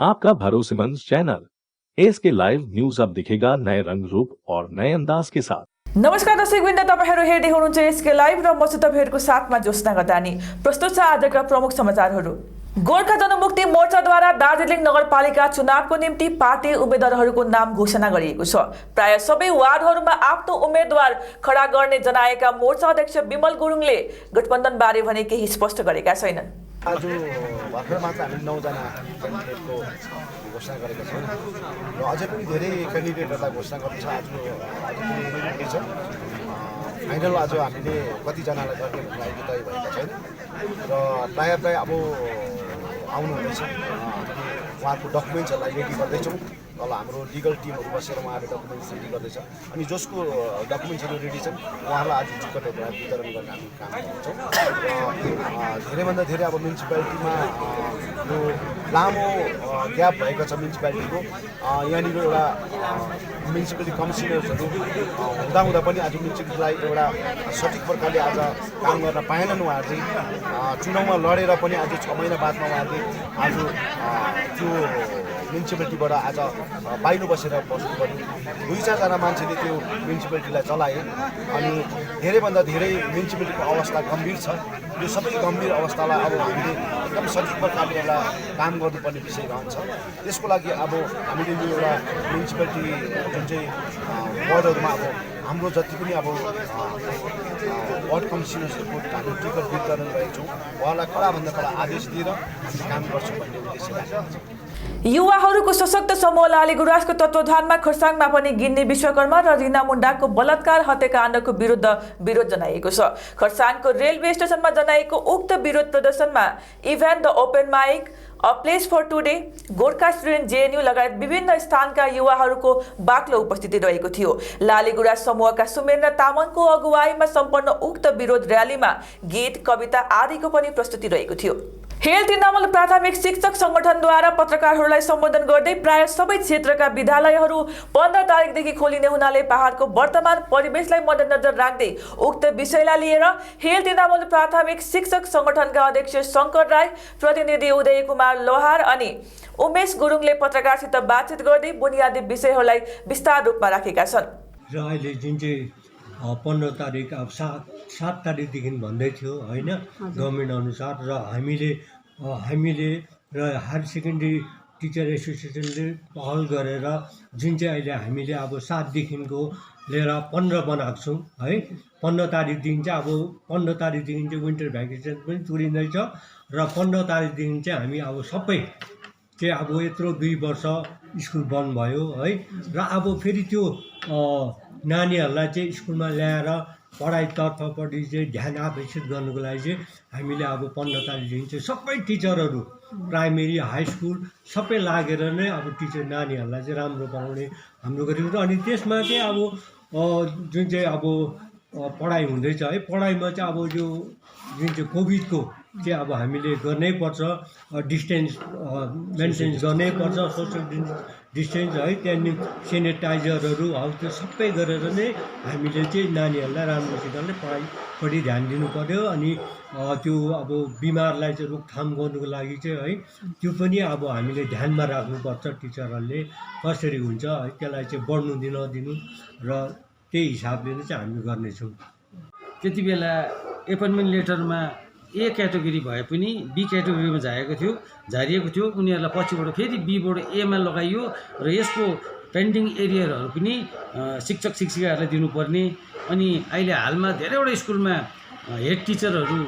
आपका भरोसेमंद channel SK live news अब दिखेगा नए रंग रूप और नए अंदाज के साथ। नमस्कार दर्शकवृन्द, तपाईहरु हेर्दै हुनुहुन्छ एसके लाइभ र म छु तपाईहरुको साथमा ज्योत्सना गदानी। प्रस्तुत छ आजका प्रमुख समाचारहरू। गोर्खा जनमुक्ति मोर्चाद्वारा दार्जिलिङ नगरपालिका चुनावको निम्ति पार्टी उम्मेदवारहरूको नाम घोषणा गरिएको छ। प्राय सबै वार्डहरूमा आफ्नो उम्मेदवार खडा गर्ने जनाएका मोर्चा अध्यक्ष विमल गुरुङले गठबन्धन बारे भने केही स्पष्ट गरेका छैनन्। आज भर्खर मात्र हामीले 9 जना क्यान्डिडेटको घोषणा गरेका छौँ र अझै पनि धेरै क्यान्डिडेटहरूलाई घोषणा गर्नु छ। आज पनि छ फाइनल आज हामीले कतिजनालाई गर्ने भन्ने अहिले तय भएको छैन र प्राय अब आउनुहुँदैछ। उहाँको डकुमेन्ट्सहरूलाई रेडी गर्दैछौँ। तल हाम्रो लिगल टिमहरू बसेर उहाँहरूले डकुमेन्ट्स रेडी गर्दैछ अनि जसको डकुमेन्ट्सहरू रेडी छन् उहाँलाई आज टिकटहरू वितरण गर्ने हामी काम गर्छौँ। र धेरैभन्दा धेरै अब म्युनिसिपालिटीमा यो लामो ग्याप भएको छ म्युनिसिपालिटीको। यहाँनिर एउटा म्युनिसिपालिटी कमिसनर्सहरू हुँदा पनि आज म्युनिसिपालिटीलाई एउटा सठिक प्रकारले आज काम गर्न पाएनन्। उहाँहरू चाहिँ चुनावमा लडेर पनि आज 6 महिना बादमा उहाँहरूले आज त्यो म्युनिसिपालिटीबाट आज बाहिर बसेर बस्नु पर्यो। 2-4 जना मान्छेले त्यो म्युनिसिपालिटीलाई चलाए अनि धेरैभन्दा धेरै म्युनिसिपालिटीको अवस्था गम्भीर छ। यो सबै गम्भीर अवस्थालाई अब हामीले एकदम सठिक प्रकारले एउटा काम गर्नुपर्ने विषय रहन्छ। त्यसको लागि अब हामीले यो एउटा म्युनिसिपालिटी जुन चाहिँ वार्डहरूमा अब हाम्रो जति पनि अब वार्ड कमिसनर्सहरूको हामी टिकट वितरण गरेका छौँ। उहाँलाई कडाभन्दा कडा आदेश दिएर हामी काम गर्छौँ भन्ने उद्देश्य राखेको छ। युवाहरूको सशक्त समूह लाली गुराँसको तत्त्वावधानमा खरसाङमा पनि गिन्नी विश्वकर्मा र रिना मुण्डाको बलात्कार हत्याकाण्डको विरोध जनाइएको छ। खरसाङको रेलवे स्टेसनमा जनाइएको उक्त विरोध प्रदर्शनमा event the open mic, a place for today, Gorkha student JNU लगायत विभिन्न स्थानका युवाहरूको बाक्लो उपस्थिति रहेको थियो। लाली गुराँस समूहका सुमेन्द्र तामाङको अगुवाईमा सम्पन्न उक्त विरोध र्यालीमा गीत, कविता आदिको पनि प्रस्तुति रहेको थियो। हेल तृणमूल प्राथमिक शिक्षक संगठनद्वारा पत्रकारहरूलाई सम्बोधन गर्दै प्राय सबै क्षेत्रका विद्यालयहरू 15 तारिकदेखि खोलिने हुनाले पहाडको वर्तमान परिवेशलाई मध्यनजर राख्दै उक्त विषयलाई लिएर हेल तृणमूल प्राथमिक शिक्षक संगठनका अध्यक्ष शङ्कर राई, प्रतिनिधि उदय कुमार लोहार अनि उमेश गुरुङले पत्रकारसित बातचित गर्दै बुनियादी विषयहरूलाई विस्तार रूपमा राखेका छन्। र अहिले जुन चाहिँ 15 तारिक अब 7 तारिकदेखि भन्दै थियो होइन गभर्मेन्ट अनुसार र हामीले र हायर सेकेन्डरी टिचर एसोसिएसनले पहल गरेर जुन चाहिँ अहिले हामीले अब 7 देखिको लिएर 15 बनाएको छौँ है। 15 तारिकदेखि चाहिँ अब 15 तारिकदेखि चाहिँ विन्टर भ्याकेसन पनि तुरिँदैछ र 15 तारिकदेखि चाहिँ हामी अब सबै चाहिँ अब यत्रो 2 वर्ष स्कुल बन्द भयो है र अब फेरि त्यो नानीहरूलाई चाहिँ स्कुलमा ल्याएर पढाइतर्फपट्टि चाहिँ ध्यान आकर्षित गर्नुको लागि चाहिँ हामीले अब 15 तारिकदेखि चाहिँ सबै टिचरहरू प्राइमेरी हाई स्कुल सबै लागेर नै अब टिचर नानीहरूलाई चाहिँ राम्रो पढाउने हाम्रो गरेको छ। अनि त्यसमा चाहिँ अब जुन चाहिँ अब पढाइ हुँदैछ है, पढाइमा चाहिँ अब यो जुन चाहिँ कोभिडको चाहिँ अब हामीले गर्नै पर्छ, डिस्टेन्स मेन्टेन गर्नै पर्छ, सोसियल डिस्टेन्स है, त्यहाँदेखि सेनिटाइजरहरू हौ त्यो सबै गरेर नै हामीले चाहिँ नानीहरूलाई राम्रोसितले पढाइपट्टि ध्यान दिनु पर्यो। अनि त्यो अब बिमारलाई चाहिँ रोकथाम गर्नुको लागि चाहिँ है त्यो पनि अब हामीले ध्यानमा राख्नुपर्छ। टिचरहरूले कसरी हुन्छ है त्यसलाई चाहिँ बढ्नु नदिनु र त्यही हिसाबले नै चाहिँ हामी गर्नेछौँ। त्यति बेला एपोइन्टमेन्ट लेटरमा ए क्याटेगोरी भए पनि बी क्याटेगोरीमा झारिएको थियो। उनीहरूलाई पछिबाट फेरि बीबाट एमा लगाइयो र यसको पेन्डिङ एरियरहरू पनि शिक्षक शिक्षिकाहरूलाई दिनुपर्ने। अनि अहिले हालमा धेरैवटा स्कुलमा हेड टिचरहरू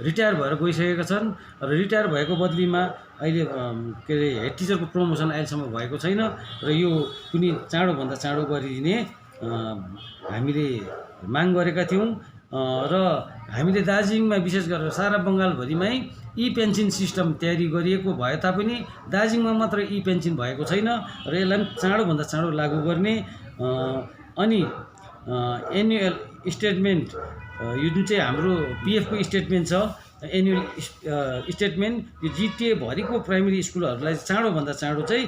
रिटायर भएर गइसकेका छन् र रिटायर भएको बदलीमा अहिले के अरे हेड टिचरको प्रमोसन अहिलेसम्म भएको छैन र यो कुनै चाँडोभन्दा चाँडो गरिदिने हामीले माग गरेका थियौँ। र हामीले दार्जिलिङमा विशेष गरेर सारा बङ्गालभरिमै ई पेन्सन सिस्टम तयारी गरिएको भए तापनि दार्जिलिङमा मात्र ई पेन्सन भएको छैन र यसलाई चाँडोभन्दा चाँडो लागू गर्ने। अनि एनुअल स्टेटमेन्ट यो जुन चाहिँ हाम्रो पिएफको स्टेटमेन्ट छ, एनुअल स्टेटमेन्ट यो जिटिएभरिको प्राइमेरी स्कुलहरूलाई चाँडोभन्दा चाँडो चाहिँ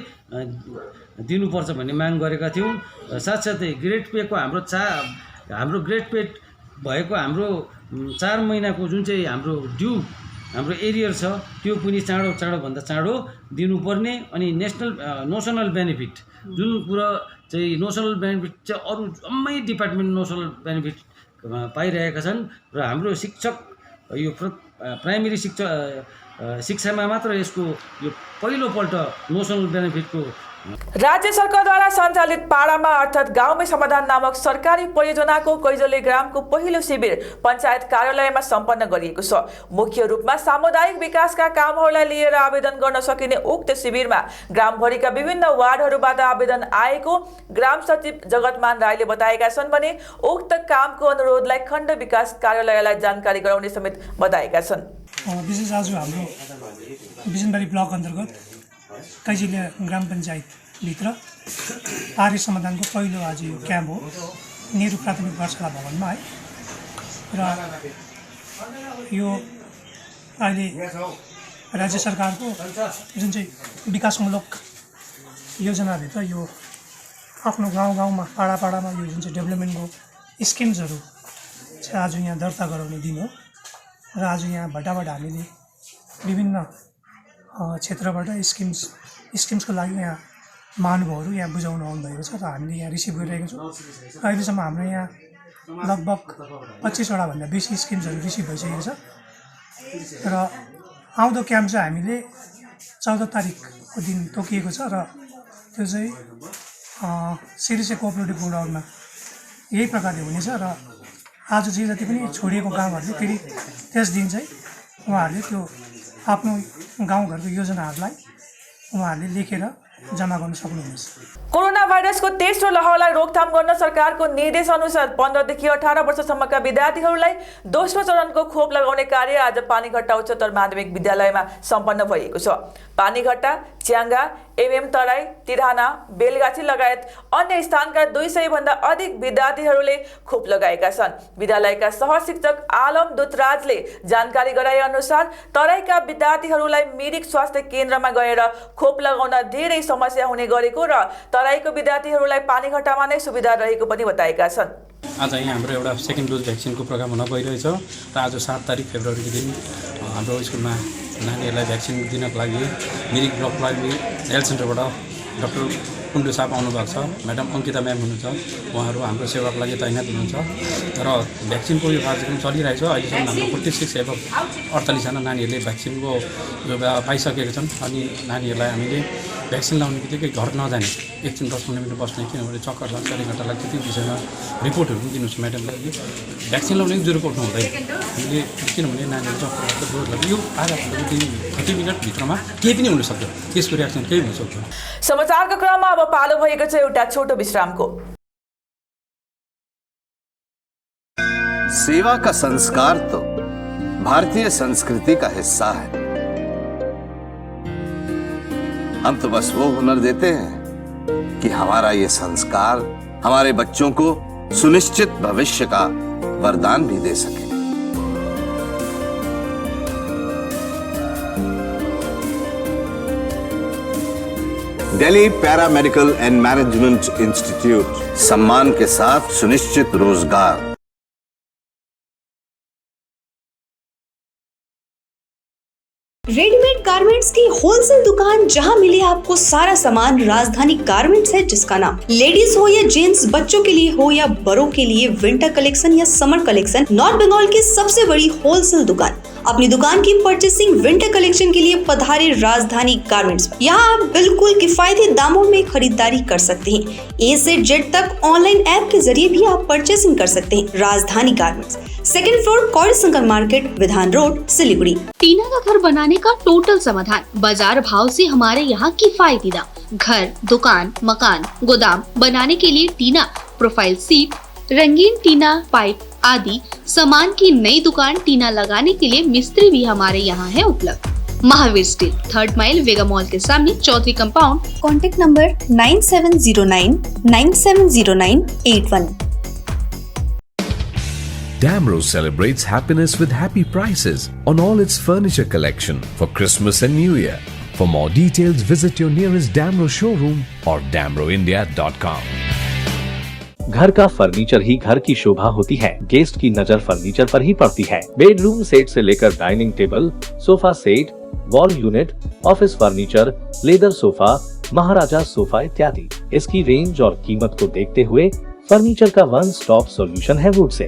दिनुपर्छ भन्ने माग गरेका थियौँ। साथसाथै ग्रेड पेको हाम्रो ग्रेड पे भएको हाम्रो 4 महिनाको जुन चाहिँ हाम्रो ड्यू हाम्रो एरियर छ त्यो पनि चाँडोभन्दा चाँडो दिनुपर्ने। अनि नोसनल बेनिफिट जुन कुरा चाहिँ नोसनल बेनिफिट चाहिँ अरू जम्मै डिपार्टमेन्ट नोसनल बेनिफिट पाइरहेका छन् र हाम्रो शिक्षक यो प्राइमेरी शिक्षामा मात्र यसको यो पहिलोपल्ट नोसनल बेनिफिटको राज्य सरकारद्वारा सञ्चालित पाडामा अर्थात् गाउँमै समाधान नामक सरकारी परियोजनाको कैजले ग्रामको पहिलो शिविर पञ्चायत कार्यालयमा सम्पन्न गरिएको छ। मुख्य रूपमा सामुदायिक विकासका कामहरूलाई लिएर आवेदन गर्न सकिने उक्त शिविरमा ग्रामभरिका विभिन्न वार्डहरूबाट आवेदन आएको ग्राम सचिव जगतमान राईले बताएका छन् भने उक्त कामको अनुरोधलाई खण्ड विकास कार्यालयलाई जानकारी गराउने समेत बताएका छन्। विशेष आज हाम्रो बिजनबारी ब्लक अन्तर्गत कैजिले ग्राम पञ्चायतभित्र पाहाडी समाधानको पहिलो आज यो क्याम्प हो नेहरू प्राथमिक पाठशाला भवनमा है। र यो अहिले राज्य सरकारको जुन चाहिँ विकासमूलक योजनाभित्र यो आफ्नो गाउँमा पाडामा यो जुन चाहिँ डेभलपमेन्टको स्किम्सहरू चाहिँ आज यहाँ दर्ता गराउने दिन हो। र आज यहाँ भट्टाबाट हामीले विभिन्न क्षेत्रबाट स्किम्सको लागि यहाँ महानुभावहरू यहाँ बुझाउन आउनुभएको छ र हामीले यहाँ रिसिभ गरिरहेका छौँ। अहिलेसम्म हाम्रो यहाँ लगभग 25वटा भन्दा बेसी स्किम्सहरू रिसिभ भइसकेको छ र आउँदो क्याम्प चाहिँ हामीले 14 तारिकको दिन तोकिएको छ र त्यो चाहिँ सिरिसे कोअपरेटिभ गोडाउनमा यही प्रकारले हुनेछ। र आज जे जति पनि छोडिएको गाउँहरूले फेरि त्यस दिन चाहिँ उहाँहरूले त्यो आफ्नो गाउँघरको योजनाहरूलाई उहाँहरूले लेखेर जम्मा गर्न सक्नुहुनेछ। कोरोना भाइरसको तेस्रो लहरलाई रोकथाम गर्न सरकारको निर्देश अनुसार 15 देखि 18 वर्षसम्मका विद्यार्थीहरूलाई दोस्रो चरणको खोप लगाउने कार्य आज पानीघट्टा उच्चतर माध्यमिक विद्यालयमा सम्पन्न भएको छ। पानीघट्टा, च्याङ्गा, एमएम तराई, तिरहाना, बेलगाछी लगायत अन्य स्थानका 200 भन्दा अधिक विद्यार्थीहरूले खोप लगाएका छन्। विद्यालयका सहशिक्षक आलम दुतराजले जानकारी गराए अनुसार तराईका विद्यार्थीहरूलाई मिरिक स्वास्थ्य केन्द्रमा गएर खोप लगाउन धेरै समस्या हुने गरेको र तराईको विद्यार्थीहरूलाई पानीघट्टामा नै सुविधा रहेको पनि बताएका छन्। आज यहाँ हाम्रो एउटा सेकेन्ड डोज भ्याक्सिनको प्रोग्राम हुन गइरहेछ र आज 7 तारिक फेब्रुअरीको दिन हाम्रो स्कुलमा नानीहरूलाई भ्याक्सिन दिनको लागि मिरिक ब्लकलाई हेल्थ सेन्टरबाट डाक्टर कुण्डु साहब आउनुभएको छ। म्याडम अङ्किता म्याम हुनुहुन्छ, उहाँहरू हाम्रो सेवाको लागि तैनात हुनुहुन्छ र भ्याक्सिनको यो कार्यक्रम चलिरहेछ। अहिलेसम्म हाम्रो 46 एबभ 48जना नानीहरूले भ्याक्सिनको यो पाइसकेका छन्। अनि नानीहरूलाई हामीले भ्याक्सिन लाउने बित्तिकै घर नजाने, एकछिन 10-15 मिनट बस्ने, किनभने चक्कर लाग्छ, घन्टा लाग्छ, त्यो विषयमा रिपोर्टहरू पनि दिनुहोस् म्याडमलाई। भ्याक्सिन लाउने ज्वरो पर्नु हुँदैन हामीले, किनभने नानीहरू चक्कर लाग्छ, ज्वरो लाग्छ, यो आधा घन्टा 30 मिनटभित्रमा केही पनि हुनसक्छ, त्यसको रियाक्सन केही हुनसक्छ। समाचारको क्रममा अब पालो भएको छ एउटा छोटो विश्रामको। सेवा का संस्कार तो भारतीय संस्कृति का हिस्सा है। हम तो बस वो हुनर देते हैं कि हमारा ये संस्कार हमारे बच्चों को सुनिश्चित भविष्य का वरदान भी दे सके। Delhi paramedical and management institute सम्मान के साथ सुनिश्चित रोजगार। रेडीमेड गारमेंट्स की होलसेल दुकान जहां मिले आपको सारा सामान राजधानी गारमेंट्स है, जिसका नाम लेडीज हो या जेंट्स, बच्चों के लिए हो या बड़ों के लिए विंटर कलेक्शन या समर कलेक्शन, नॉर्थ बंगाल की सबसे बड़ी होलसेल दुकान। अपनी दुकान की परचेसिंग विंटर कलेक्शन के लिए पधारे राजधानी गारमेंट्स। यहाँ आप बिल्कुल किफायती दामों में खरीदारी कर सकते हैं। ए से जेड तक ऑनलाइन ऐप के जरिए भी आप परचेसिंग कर सकते हैं। राजधानी गारमेंट्स, 2nd फ्लोर, कौड़ी शंकर मार्केट, विधान रोड, सिलीगुड़ी। टीना का घर बनाने का टोटल समाधान, बाजार भाव से हमारे यहाँ किफायती दाम। घर, दुकान, मकान, गोदाम बनाने के लिए टीना, प्रोफाइल सीट, रंगीन टीना, पाइप आदि सामान की नई दुकान टीना लगाने के लिए मिस्त्री भी हमारे यहाँ है उपलब्ध। महावीर स्टील, 3rd माइल, वेगा मॉल के सामने, Chaudhary compound. Contact number 9709 9709 81। Damro celebrates happiness with happy prices on all its furniture collection for Christmas and New Year. For more details, visit your nearest Damro showroom or damroindia.com. घर का furniture ही घर की शोभा होती है। Guest की नजर furniture पर ही पड़ती है। Bedroom set से लेकर dining table, sofa set, wall unit, office furniture, leather sofa, Maharaja sofa इत्यादि। इसकी रेंज और कीमत को देखते हुए फर्नीचर का वन स्टॉप सॉल्यूशन है वुड से।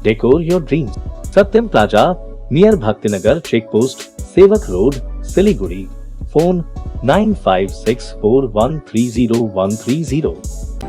Decor your dreams. Satyam plaza near Bhaktinagar check post, Sevoke road, Siliguri. Phone 9564130130।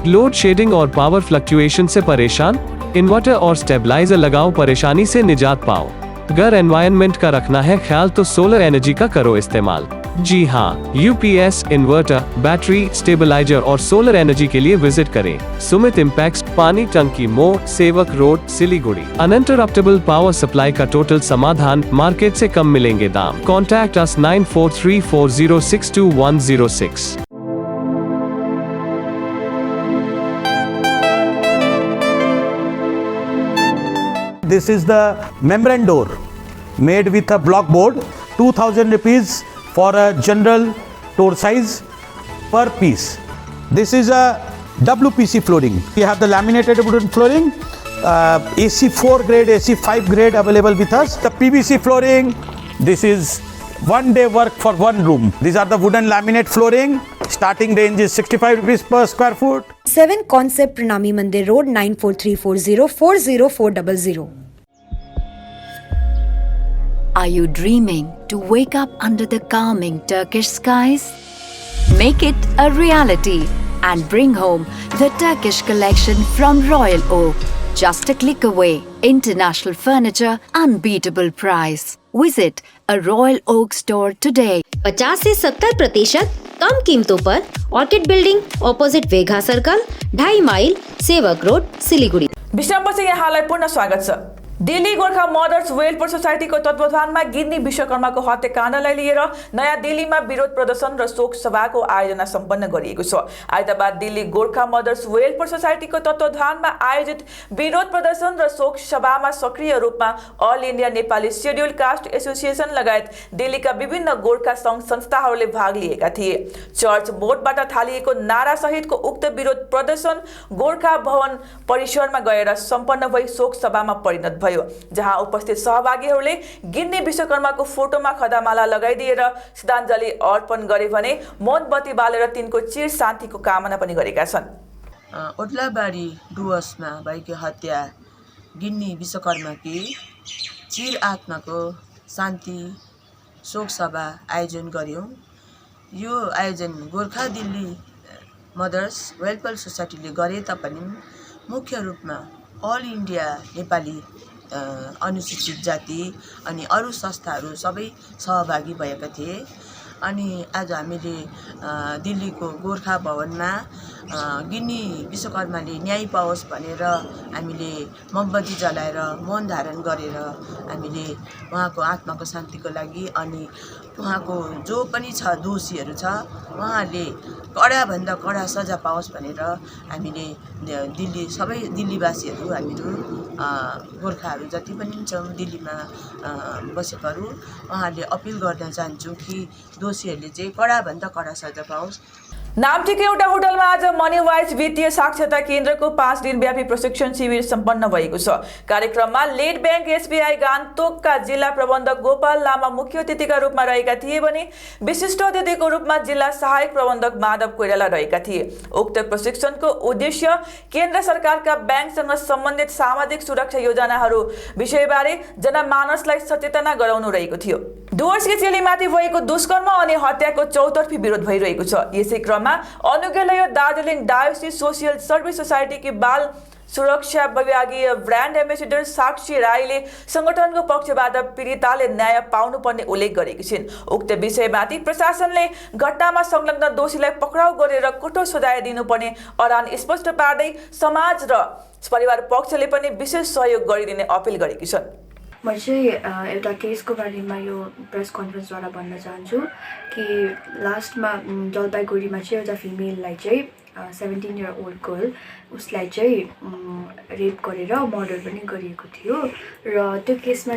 Load shedding और पावर फ्लक्चुएशन से परेशान? इन्वर्टर और स्टेबलाइजर लगाओ, परेशानी से निजात पाओ। घर एनवायरनमेंट का रखना है ख्याल तो सोलर एनर्जी का करो इस्तेमाल। जी हाँ, यूपीएस, इन्वर्टर, बैटरी, स्टेबलाइजर और सोलर एनर्जी के लिए विजिट करें सुमित इम्पैक्स, पानी टंकी मोड़, सेवक road, Siliguri. Uninterruptible power supply का टोटल समाधान, मार्केट से कम मिलेंगे दाम। Contact us 9434062106। This is the membrane door made with a block board, 2000 rupees for a general door size per piece. This is a WPC flooring. We have the laminated wooden flooring, AC4 grade, AC5 grade available with us. The PVC flooring, this is one day work for one room. These are the wooden laminate flooring. Starting range is 65 rupees per square foot. 7 Concept Pranami Mandir Road, 9434040400. Are you dreaming to wake up under the calming Turkish skies? Make it a reality and bring home the Turkish collection from Royal Oak. Just a click away. International furniture, unbeatable price. Visit a Royal Oak store today. 50 से 70% कम कीमतों पर orchid building, opposite Vega circle, 2.5 mile, Sevoke road, Siliguri. विश्रामपछि यहाँलाई पुनः स्वागत छ। Delhi Gorkha mothers welfare सोसाइटीको तत्वावधानमा गिन्नी विश्वकर्माको हत्याकाण्डलाई लिएर नयाँ दिल्लीमा विरोध प्रदर्शन र शोक सभाको आयोजना सम्पन्न गरिएको छ। आइतबार दिल्ली गोर्खा मदर्स वेलफेयर सोसाइटीको तत्वावधानमा आयोजित विरोध प्रदर्शन र शोक सभामा सक्रिय रूपमा all India Nepali schedule caste association लगायत दिल्लीका विभिन्न गोर्खा सङ्घ संस्थाहरूले भाग लिएका थिए। चर्च बोर्डबाट थालिएको नारा सहितको उक्त विरोध प्रदर्शन गोर्खा भवन परिसरमा गएर सम्पन्न भई शोक सभामा परिणत भयो, जहाँ उपस्थित सहभागीहरूले गिन्नी विश्वकर्माको फोटोमा खदामाला लगाइदिएर श्रद्धाञ्जली अर्पण गरे भने मोमबत्ती बालेर तिनको चिर शान्तिको कामना पनि गरेका छन्। ओद्लाबारी डुवर्समा भएको हत्या गिन्नी विश्वकर्माकी चिर आत्माको शान्ति शोक सभा आयोजन गर्यौँ। यो आयोजन गोर्खा दिल्ली मदर्स वेलफेयर सोसाइटीले गरे तापनि मुख्य रूपमा अल इन्डिया नेपाली अनुसूचित जाति अनि अरू संस्थाहरू सबै सहभागी भएका थिए। अनि आज हामीले दिल्लीको गोर्खा भवनमा गिन्नी विश्वकर्माले न्याय पाओस् भनेर हामीले मोमबत्ती जलाएर मौन धारण गरेर हामीले उहाँको आत्माको शान्तिको लागि अनि उहाँको जो पनि छ दोषीहरू छ उहाँहरूले कडाभन्दा कडा सजा पाओस् भनेर हामीले दिल्ली सबै दिल्लीवासीहरू हामीहरू गोर्खाहरू जति पनि छौँ दिल्लीमा बसेकाहरू उहाँहरूले अपिल गर्न चाहन्छौँ कि दोषीहरूले चाहिँ कडाभन्दा कडा सजा पाओस्। नाम्चीको एउटा होटलमा आज मनी वाइज वित्तीय साक्षरता केन्द्रको 5 दिनव्यापी प्रशिक्षण शिविर सम्पन्न भएको छ। कार्यक्रममा लेड ब्याङ्क एसबीआई गान्तोकका जिल्ला प्रबन्धक गोपाल लामा मुख्य अतिथिका रूपमा रहेका थिए भने विशिष्ट अतिथिको रूपमा जिल्ला सहायक प्रबन्धक माधव कोइराला रहेका थिए। उक्त प्रशिक्षणको उद्देश्य केन्द्र सरकारका ब्याङ्कसँग सम्बन्धित सामाजिक सुरक्षा योजनाहरू विषयबारे जनमानसलाई सचेतना गराउनु रहेको थियो। डुवर्सकी चेलीमाथि भएको दुष्कर्म अनि हत्याको चौतर्फी विरोध भइरहेको छ। यसै क्रममा अनुग्रहलय दार्जिलिङ डायोसिस सोसियल सर्भिस सोसाइटीकी बाल सुरक्षा विभागीय ब्रान्ड एम्बेसेडर साक्षी राईले संगठनको पक्षबाट पीडिताले न्याय पाउनुपर्ने उल्लेख गरेकी छिन्। उक्त विषयमाथि प्रशासनले घटनामा संलग्न दोषीलाई पक्राउ गरेर कठोर सजाय दिनुपर्ने अडान स्पष्ट पार्दै समाज र परिवार पक्षले पनि विशेष सहयोग गरिदिने अपील गरेकी छन्। म चाहिँ एउटा केसको बारेमा यो प्रेस कन्फरेन्सद्वारा भन्न चाहन्छु कि लास्टमा जलपाइगुडीमा चाहिँ एउटा फिमेललाई चाहिँ 17 इयर ओल्ड गर्ल उसलाई चाहिँ रेप गरेर मर्डर पनि गरिएको थियो र त्यो केसको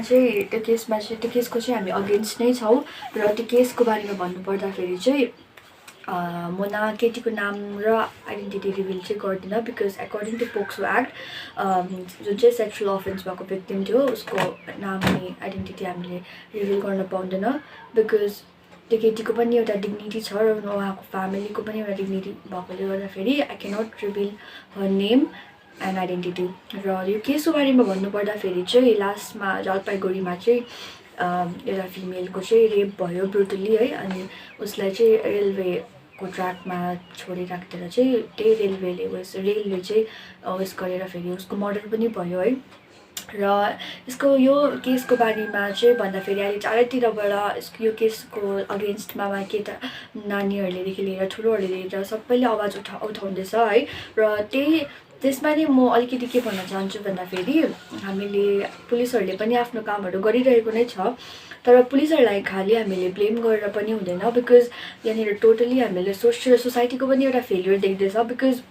चाहिँ हामी अगेन्स्ट नै छौँ र त्यो केसको बारेमा भन्नुपर्दाखेरि चाहिँ म न केटीको नाम र आइडेन्टिटी रिभिल चाहिँ गर्दिनँ because according to POCSO act जुन चाहिँ सेक्सुअल अफेन्स भएको भिक्टिम थियो उसको नाम अनि आइडेन्टिटी हामीले रिभिल गर्न पाउँदैन बिकज त्यो केटीको पनि एउटा डिग्निटी छ र उहाँको फ्यामिलीको पनि एउटा डिग्निटी भएकोले गर्दाखेरि I cannot reveal her name and identity र यो केसको बारेमा भन्नुपर्दाखेरि चाहिँ लास्टमा जलपाइगुडीमा चाहिँ एउटा फिमेलको चाहिँ रेप भयो ब्रुटली है अनि उसलाई चाहिँ रेलवेको ट्र्याकमा छोडेर राख्दा चाहिँ त्यही रेलवे चाहिँ उस गरेर फेरि उसको मर्डर पनि भयो है र यसको यो केसको बारेमा चाहिँ भन्दाखेरि अहिले चारैतिरबाट यो केसको अगेन्स्टमा केटा नानीहरूलेदेखि लिएर ठुलोहरूले लिएर सबैले आवाज उठाउँदैछ है र त्यसमा नै म अलिकति के भन्न चाहन्छु भन्दाखेरि हामीले पुलिसहरूले पनि आफ्नो कामहरू गरिरहेको नै छ तर पुलिसहरूलाई खालि हामीले ब्लेम गरेर पनि हुँदैन बिकज यहाँनिर टोटली हामीले सोसाइटीको पनि एउटा फेलियर देख्दैछ बिकज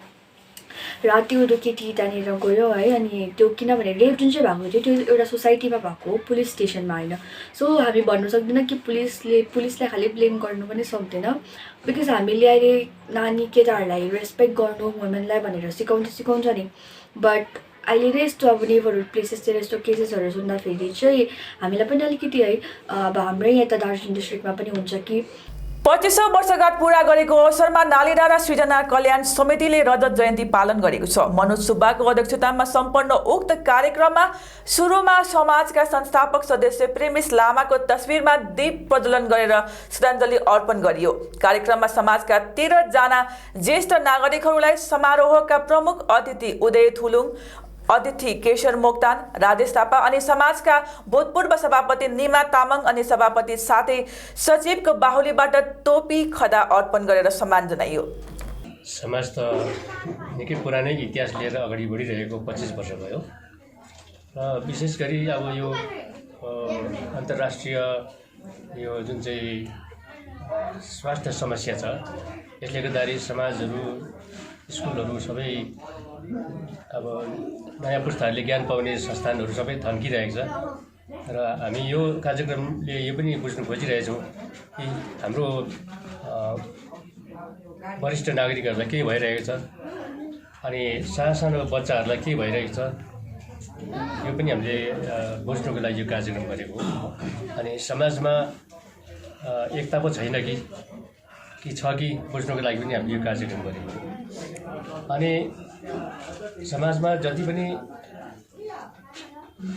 राति उदो केटी त्यहाँनिर गयो है अनि त्यो किनभने रेप जुन चाहिँ भएको थियो त्यो एउटा सोसाइटीमा भएको पुलिस स्टेसनमा होइन सो हामी भन्नु सक्दैन कि पुलिसलाई खालि ब्लेम गर्नु पनि सक्दैन बिकज हामीले अहिले नानी केटाहरूलाई रेस्पेक्ट गर्नु वुमेनलाई भनेर सिकाउँछ नि बट अहिले नै यस्तो अब नेबरहुड प्लेसेसतिर यस्तो केसेसहरू सुन्दाखेरि चाहिँ हामीलाई पनि अलिकति है अब हाम्रै यता दार्जिलिङ डिस्ट्रिक्टमा पनि हुन्छ कि 25औं वर्षगाँठ पूरा गरेको अवसरमा नालीडाँडा सृजना कल्याण समितिले रजत जयन्ती पालन गरेको छ। मनोज सुब्बाको अध्यक्षतामा सम्पन्न उक्त कार्यक्रममा सुरुमा समाजका संस्थापक सदस्य प्रेमिस लामाको तस्बिरमा दीप प्रज्वलन गरेर श्रद्धाञ्जली अर्पण गरियो। कार्यक्रममा समाजका 13 जना ज्येष्ठ नागरिकहरूलाई समारोहका प्रमुख अतिथि उदय थुलुङ, अतिथि केशर मोक्तान, राजेश थापा अनि समाजका भूतपूर्व सभापति निमा तामाङ अनि सभापति साथै सचिवको बाहुलीबाट टोपी खदा अर्पण गरेर सम्मान जनाइयो। समाज त निकै पुरानै इतिहास लिएर अगाडि बढिरहेको 25 वर्ष भयो र विशेष गरी अब यो अन्तर्राष्ट्रिय यो जुन चाहिँ स्वास्थ्य समस्या छ यसले गर्दाखेरि समाजहरू स्कुलहरू सबै अब नयाँ पुस्ताहरूले ज्ञान पाउने संस्थानहरू सबै थन्किरहेको छ र हामी यो कार्यक्रमले यो पनि बुझ्नु खोजिरहेछौँ कि हाम्रो वरिष्ठ नागरिकहरूलाई के भइरहेको छ अनि सानो बच्चाहरूलाई के भइरहेको छ यो पनि हामीले बुझ्नुको लागि यो कार्यक्रम गरेको हो। अनि समाजमा एकता पो छैन कि छ कि बुझ्नुको लागि पनि हामीले यो कार्यक्रम गरेको हो। अनि समाजमा जति पनि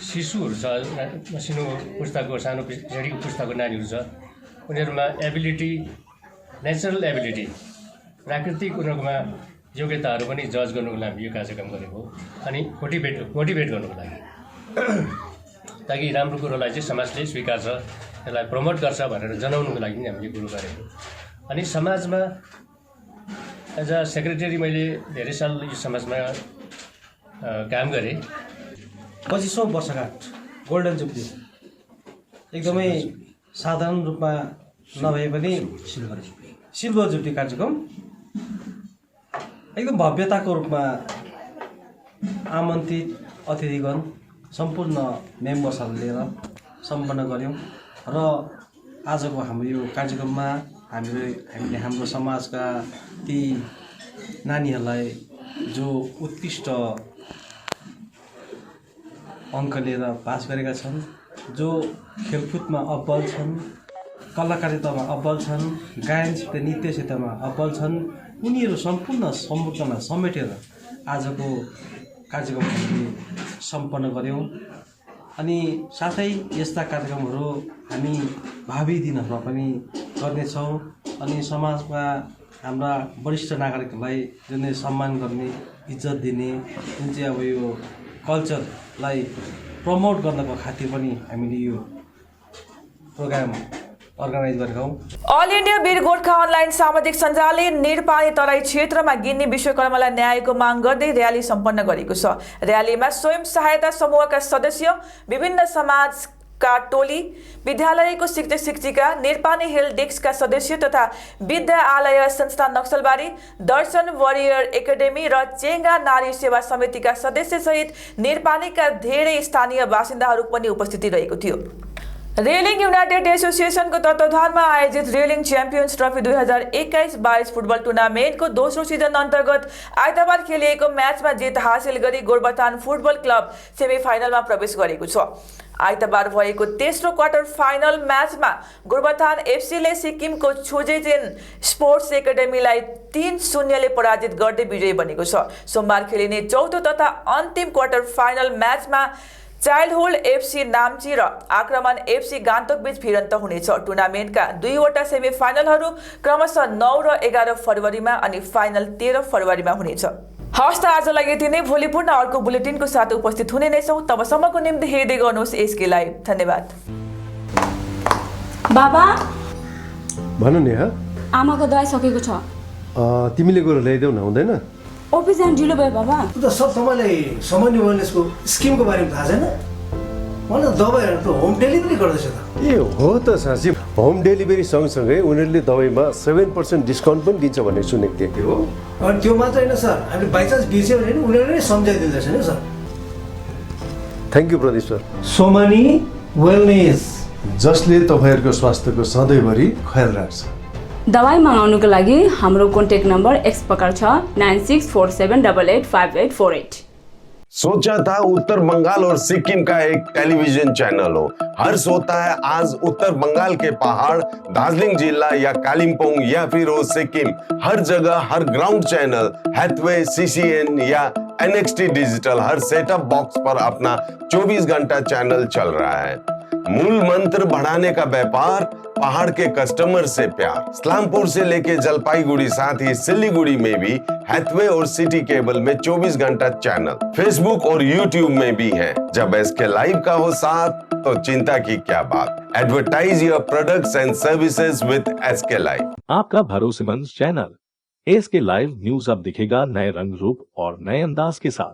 शिशुहरू छ, मसिनो पुस्ताको सानो पिँढीको पुस्ताको नानीहरू छ उनीहरूमा एबिलिटी, नेचुरल एबिलिटी, प्राकृतिक उनीहरूकोमा योग्यताहरू पनि जज गर्नुको लागि यो कार्यक्रम गरेको हो। अनि मोटिभेट गर्नुको लागि ताकि राम्रो कुरोलाई चाहिँ समाजले स्वीकार्छ, यसलाई प्रमोट गर्छ भनेर जनाउनुको लागि पनि हामीले कुरो गरेको। अनि समाजमा एज अ सेक्रेटरी मैले धेरै साल यो समाजमा काम गरेँ। 25औं वर्षगाँठ गोल्डन जुब्ली एकदमै साधारण रूपमा नभए पनि सिल्भर जुब्ली कार्यक्रम एकदम भव्यताको रूपमा आमन्त्रित अतिथिगण सम्पूर्ण मेम्बर्सहरू लिएर सम्पन्न गऱ्यौँ र आजको हाम्रो यो कार्यक्रममा हामीले हाम्रो समाजका ती नानीहरूलाई जो उत्कृष्ट अङ्क लिएर पास गरेका छन्, जो खेलकुदमा अब्बल छन्, कलाकारितामा अब्बल छन्, गायन क्षेत्र नृत्य क्षेत्रमा अब्बल छन्, उनीहरू सम्पूर्ण समेटेर आजको कार्यक्रम हामीले सम्पन्न गऱ्यौँ। अनि साथै यस्ता कार्यक्रमहरू हामी भावी दिनहरूमा पनि गर्नेछौँ। अनि समाजमा हाम्रा वरिष्ठ नागरिकहरूलाई जुन सम्मान गर्ने, इज्जत दिने, जुन चाहिँ अब यो कल्चरलाई प्रमोट गर्नको खातिर पनि हामीले यो प्रोग्राम अर्गनाइज गरेका हौँ। अल इन्डिया वीर गोर्खा अनलाइन सामाजिक सञ्जालले निरपानी तराई क्षेत्रमा गिन्नी विश्वकर्मालाई न्यायको माग गर्दै र्याली सम्पन्न गरेको छ। र्यालीमा स्वयं सहायता समूहका सदस्य, विभिन्न समाजका टोली, विद्यालयको शिक्षक शिक्षिका, निरपानी हेल्थ डेस्कका सदस्य तथा विद्यालय संस्था नक्सलबारी, दर्शन वरियर एकाडेमी र चेङ्गा नारी सेवा समितिका सदस्य सहित निरपानीका धेरै स्थानीय बासिन्दाहरू पनि उपस्थिति रहेको थियो। रेलिङ युनाइटेड एसोसिएसनको तत्वावधानमा आयोजित रेलिङ च्याम्पियन्स ट्रफी 2021-22 फुटबल टुर्नामेन्टको दोस्रो सिजन अन्तर्गत आइतबार खेलिएको म्याचमा जित हासिल गरी गोरुबथान फुटबल क्लब सेमिफाइनलमा प्रवेश गरेको छ। आइतबार भएको तेस्रो क्वार्टर फाइनल म्याचमा गोरुबथान एफसीले सिक्किमको छुजेजेन स्पोर्ट्स एकाडेमीलाई 3-0 ले पराजित गर्दै विजयी बनेको छ। सोमबार खेलिने चौथो तथा अन्तिम क्वार्टर फाइनल म्याचमा चाइल्डहुड एफसी नाम्ची र आक्रमण एफसी गान्तोक बीच भिडन्त हुनेछ। टुर्नामेन्टका दुईवटा सेमिफाइनलहरू क्रमशः 9 र 11 फरवरीमा अनि फाइनल 13 फरवरीमा हुनेछ। हस् त आजलाई यति नै। भोलि पुनः अर्को बुलेटिनको साथ उपस्थित हुने नै छौँ। तबसम्मको निम्ति हेर्दै गर्नुहोस् एसके लाइभ। धन्यवाद। बाबा भन नि। आमाको दबाई सकेको छ। तिमीले गएर ल्याइदेऊ न, हुँदैन? अफिस जान ढिलो भयो बाबा। त सब तपाईँलाई सामान्य वेलनेसको स्किमको बारेमा थाहा छैन? मलाई दबाईहरू त होम डेलिभरी गर्दैछ त। ए हो त साँच्ची, होम डेलिभरी सँगसँगै उनीहरूले दबाईमा 7% डिस्काउन्ट पनि दिन्छ भनेर सुनेको थिएँ। हो, अनि त्यो मात्र होइन सर, हामीले बाइचान्स बिर्स्यो भने नि उनीहरूले नै सम्झाइदिँदैछ नि sir. Thank you Pradeep sir. Somani wellness, जसले तपाईँहरूको स्वास्थ्यको सधैँभरि ख्याल राख्छ। दबाई मगाउनुको लागि हाम्रो कन्ट्याक्ट नम्बर एक्स प्रकार छ 9647885848। सोचा था उत्तर बंगाल और सिक्किम का एक टेलीविजन चैनल हो। हर्ष होता है आज उत्तर बंगाल के पहाड़, दार्जिलिंग जिला या कालिम्पोंग या फिर हो सिक्किम, हर जगह हर ग्राउंड चैनल हैथवे, सीसीएन या एनएक्सटी डिजिटल हर सेटअप बॉक्स पर अपना 24 घंटा चैनल चल रहा है। मूल मंत्र बढ़ाने का व्यापार, पहाड़ के कस्टमर से प्यार। इस्लामपुर से लेके जलपाईगुड़ी साथ ही सिलीगुड़ी में भी हैथवे और सिटी केबल में 24 घंटा चैनल, फेसबुक और यूट्यूब में भी है। जब एसके लाइव का हो साथ तो चिंता की क्या बात। Advertise your products and services with SK live. आपका भरोसेमंद चैनल एसके लाइव न्यूज अब दिखेगा नए रंग रूप और नए अंदाज के साथ।